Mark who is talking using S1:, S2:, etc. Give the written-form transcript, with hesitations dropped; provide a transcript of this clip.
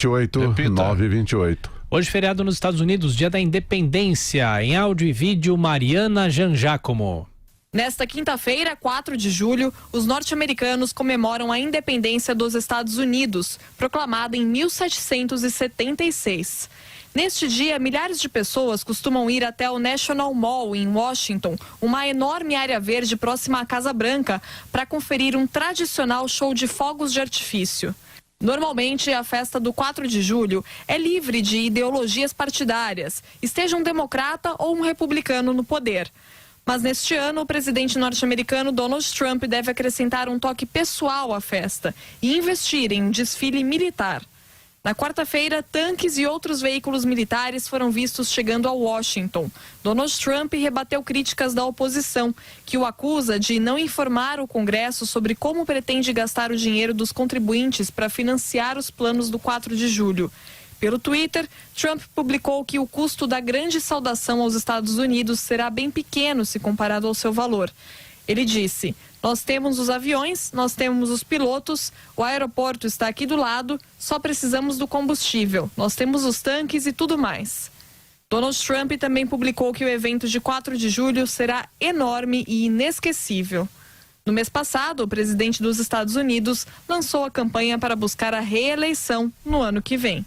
S1: 9h28.
S2: Hoje, feriado nos Estados Unidos, Dia da Independência. Em áudio e vídeo, Mariana Jangiacomo.
S3: Nesta quinta-feira, 4 de julho, os norte-americanos comemoram a independência dos Estados Unidos, proclamada em 1776. Neste dia, milhares de pessoas costumam ir até o National Mall, em Washington, uma enorme área verde próxima à Casa Branca, para conferir um tradicional show de fogos de artifício. Normalmente, a festa do 4 de julho é livre de ideologias partidárias, esteja um democrata ou um republicano no poder. Mas neste ano, o presidente norte-americano Donald Trump deve acrescentar um toque pessoal à festa e investir em um desfile militar. Na quarta-feira, tanques e outros veículos militares foram vistos chegando a Washington. Donald Trump rebateu críticas da oposição, que o acusa de não informar o Congresso sobre como pretende gastar o dinheiro dos contribuintes para financiar os planos do 4 de julho. Pelo Twitter, Trump publicou que o custo da grande saudação aos Estados Unidos será bem pequeno se comparado ao seu valor. Ele disse: "Nós temos os aviões, nós temos os pilotos, o aeroporto está aqui do lado, só precisamos do combustível, nós temos os tanques e tudo mais." Donald Trump também publicou que o evento de 4 de julho será enorme e inesquecível. No mês passado, o presidente dos Estados Unidos lançou a campanha para buscar a reeleição no ano que vem.